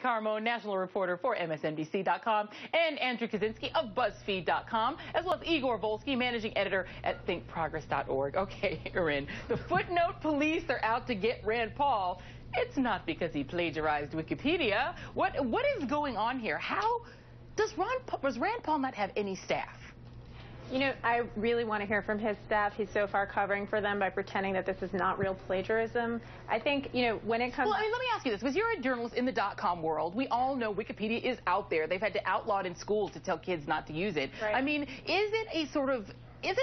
Carmone, national reporter for MSNBC.com, and Andrew Kaczynski of BuzzFeed.com, as well as Igor Volsky, managing editor at thinkprogress.org. Okay, Erin, the footnote police are out to get Rand Paul. It's not because he plagiarized Wikipedia. What is going on here? How does Rand Paul not have any staff? You know, I really want to hear from his staff. He's so far covering for them by pretending that this is not real plagiarism. I think, you know, when it comes... Well, I mean, let me ask you this, because you're a journalist in the .com world. We all know Wikipedia is out there. They've had to outlaw it in schools to tell kids not to use it. Right. I mean, is it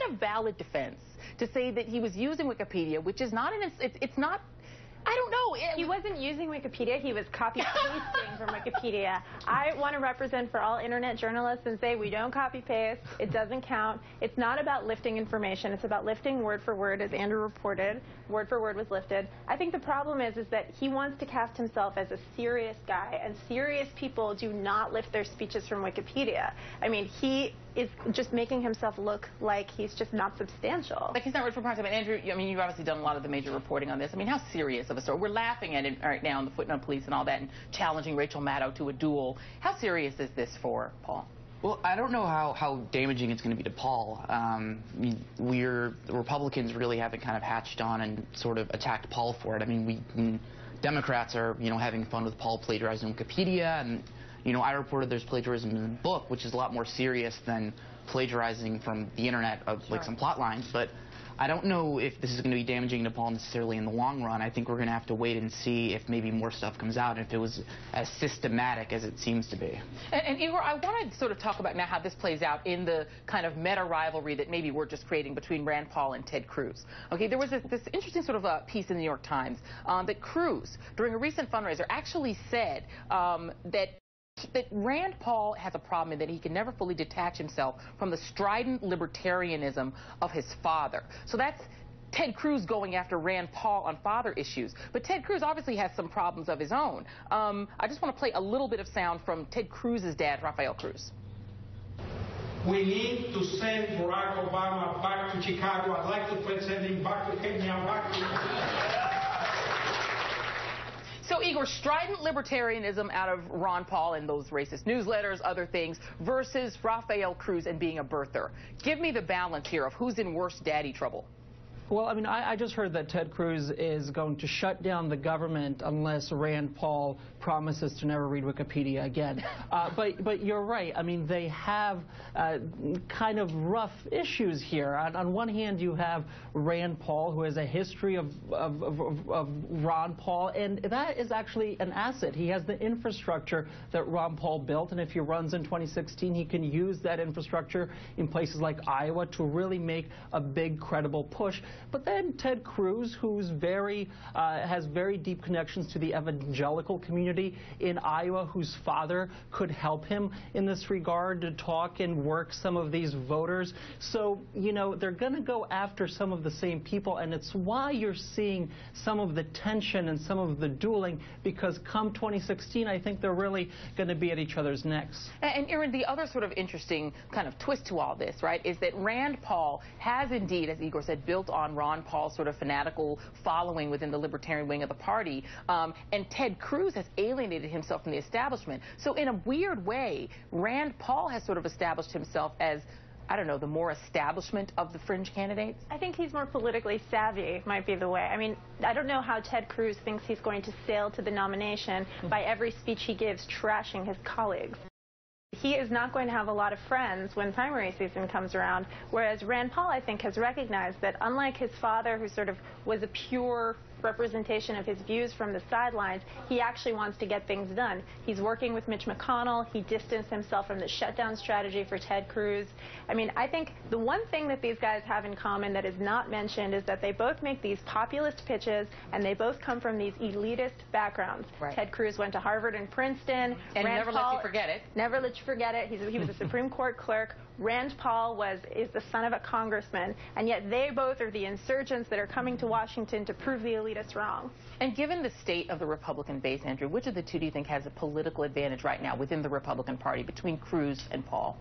a valid defense to say that he was using Wikipedia, which is not it's not... I don't know. He wasn't using Wikipedia. He was copy-pasting from Wikipedia. I want to represent for all internet journalists and say we don't copy-paste. It doesn't count. It's not about lifting information. It's about lifting word for word, as Andrew reported. Word for word was lifted. I think the problem is that he wants to cast himself as a serious guy, and serious people do not lift their speeches from Wikipedia. I mean, he is just making himself look like he's just not substantial. Like he's not ready for prime time. And Andrew, I mean, you've obviously done a lot of the major reporting on this. I mean, how serious of a story? We're laughing at it right now in the footnote police and all that, and challenging Rachel Maddow to a duel. How serious is this for Paul? Well, I don't know how damaging it's going to be to Paul. The Republicans really haven't kind of hatched on and sort of attacked Paul for it. I mean, Democrats are, having fun with Paul plagiarizing Wikipedia, and I reported there's plagiarism in the book, which is a lot more serious than plagiarizing from the internet of like some plot lines. But I don't know if this is going to be damaging to Paul necessarily in the long run. I think we're going to have to wait and see if maybe more stuff comes out, if it was as systematic as it seems to be. And Igor, I want to sort of talk about now how this plays out in the kind of meta rivalry that maybe we're just creating between Rand Paul and Ted Cruz. Okay, there was this interesting sort of piece in the New York Times that Cruz, during a recent fundraiser, actually said that Rand Paul has a problem in that he can never fully detach himself from the strident libertarianism of his father. So that's Ted Cruz going after Rand Paul on father issues. But Ted Cruz obviously has some problems of his own. I just want to play a little bit of sound from Ted Cruz's dad, Rafael Cruz. We need to send Barack Obama back to Chicago. I'd like to send him back to Kenya, back to... So, Igor, strident libertarianism out of Ron Paul and those racist newsletters, other things, versus Rafael Cruz and being a birther. Give me the balance here of who's in worse daddy trouble. Well, I mean, I just heard that Ted Cruz is going to shut down the government unless Rand Paul promises to never read Wikipedia again. But you're right. I mean, they have kind of rough issues here. On one hand, you have Rand Paul, who has a history of Ron Paul, and that is actually an asset. He has the infrastructure that Ron Paul built, and if he runs in 2016, he can use that infrastructure in places like Iowa to really make a big, credible push. But then Ted Cruz, who's has very deep connections to the evangelical community in Iowa, whose father could help him in this regard to talk and work some of these voters. So, they're going to go after some of the same people, and it's why you're seeing some of the tension and some of the dueling, because come 2016, I think they're really going to be at each other's necks. And Erin, the other sort of interesting kind of twist to all this, right, is that Rand Paul has indeed, as Igor said, built on Ron Paul's sort of fanatical following within the libertarian wing of the party, and Ted Cruz has alienated himself from the establishment. So in a weird way, Rand Paul has sort of established himself as, I don't know, the more establishment of the fringe candidates? I think he's more politically savvy, might be the way. I mean, I don't know how Ted Cruz thinks he's going to sail to the nomination by every speech he gives trashing his colleagues. He is not going to have a lot of friends when primary season comes around, whereas Rand Paul, I think, has recognized that unlike his father, who sort of was a pure representation of his views from the sidelines, he actually wants to get things done. He's working with Mitch McConnell. He distanced himself from the shutdown strategy for Ted Cruz. I mean, I think the one thing that these guys have in common that is not mentioned is that they both make these populist pitches, and they both come from these elitist backgrounds. Right. Ted Cruz went to Harvard and Princeton. And Rand never Paul, lets you forget it. Never let you forget it. He was a Supreme Court clerk. Rand Paul is the son of a congressman, and yet they both are the insurgents that are coming to Washington to prove the elitists wrong. And given the state of the Republican base, Andrew, which of the two do you think has a political advantage right now within the Republican Party between Cruz and Paul?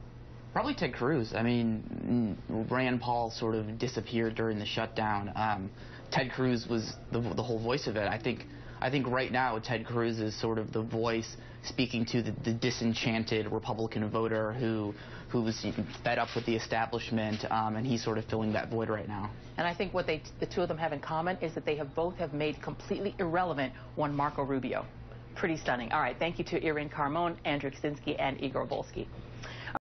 Probably Ted Cruz. I mean, Rand Paul sort of disappeared during the shutdown. Ted Cruz was the whole voice of it. I think I think right now Ted Cruz is sort of the voice speaking to the disenchanted Republican voter who was fed up with the establishment, and he's sort of filling that void right now. And I think what the two of them have in common is that they have both made completely irrelevant one Marco Rubio. Pretty stunning. All right, thank you to Irene Carmon, Andrew Kaczynski, and Igor Volsky.